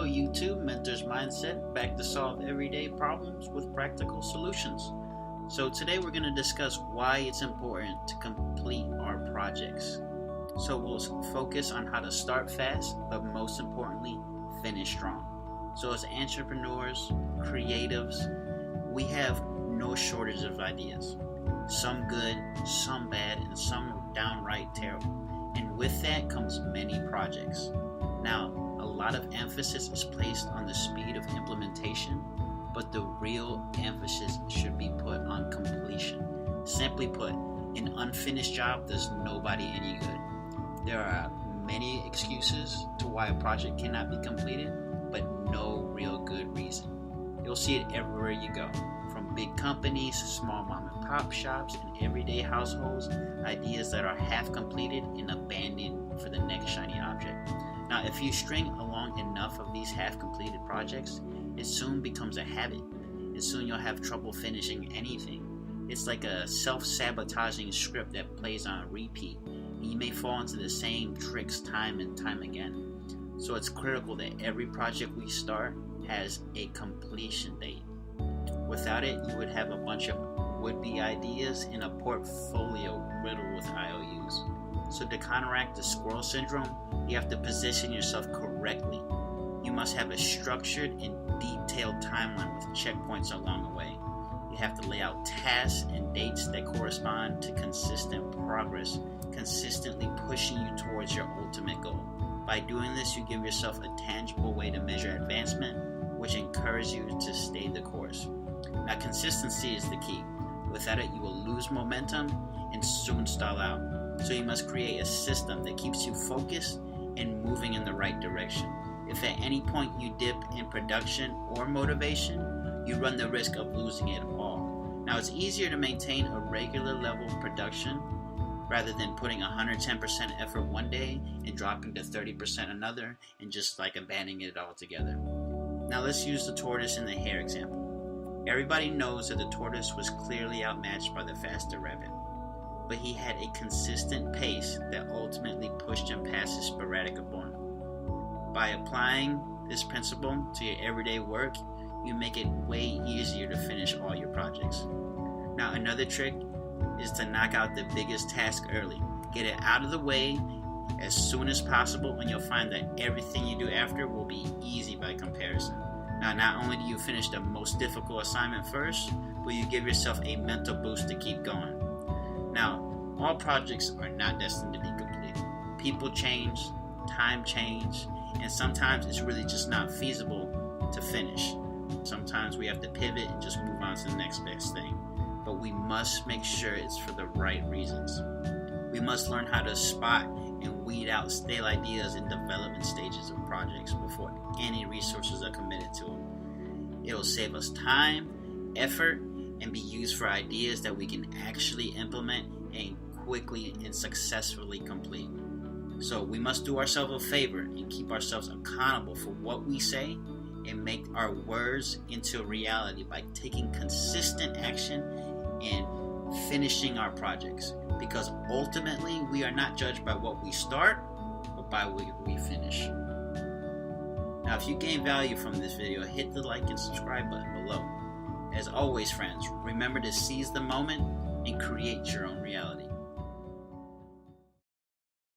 YouTube, Mentors Mindset, back to solve everyday problems with practical solutions. So today we're going to discuss why it's important to complete our projects. So we'll focus on how to start fast, but most importantly, finish strong. So as entrepreneurs, creatives, we have no shortage of ideas. Some good, some bad, and some downright terrible. And with that comes many projects. Now, a lot of emphasis is placed on the speed of implementation, but the real emphasis should be put on completion. Simply put, an unfinished job does nobody any good. There are many excuses to why a project cannot be completed, but no real good reason. You'll see it everywhere you go. From big companies, small mom and pop shops, and everyday households, ideas that are half completed and abandoned for the next shiny object. Now, if you string along enough of these half-completed projects, it soon becomes a habit, and soon you'll have trouble finishing anything. It's like a self-sabotaging script that plays on repeat, and you may fall into the same tricks time and time again. So it's critical that every project we start has a completion date. Without it, you would have a bunch of would-be ideas in a portfolio riddled with IOUs. So to counteract the squirrel syndrome, you have to position yourself correctly. You must have a structured and detailed timeline with checkpoints along the way. You have to lay out tasks and dates that correspond to consistent progress, consistently pushing you towards your ultimate goal. By doing this, you give yourself a tangible way to measure advancement, which encourages you to stay the course. Now, consistency is the key. Without it, you will lose momentum and soon stall out. So you must create a system that keeps you focused and moving in the right direction. If at any point you dip in production or motivation, you run the risk of losing it all. Now, it's easier to maintain a regular level of production rather than putting 110% effort one day and dropping to 30% another and just like abandoning it altogether. Now let's use the tortoise and the hare example. Everybody knows that the tortoise was clearly outmatched by the faster rabbit, but he had a consistent pace that ultimately pushed him past his sporadic opponent. By applying this principle to your everyday work, you make it way easier to finish all your projects. Now, another trick is to knock out the biggest task early. Get it out of the way as soon as possible, and you'll find that everything you do after will be easy by comparison. Now, not only do you finish the most difficult assignment first, but you give yourself a mental boost to keep going. Now, all projects are not destined to be completed. People change, time change, and sometimes it's really just not feasible to finish. Sometimes we have to pivot and just move on to the next best thing. But we must make sure it's for the right reasons. We must learn how to spot and weed out stale ideas in development stages of projects before any resources are committed to them. It'll save us time, effort, and be used for ideas that we can actually implement and quickly and successfully complete. So we must do ourselves a favor and keep ourselves accountable for what we say and make our words into reality by taking consistent action and finishing our projects. Because ultimately, we are not judged by what we start, but by what we finish. Now, if you gain value from this video, hit the like and subscribe button below. As always, friends, remember to seize the moment and create your own reality.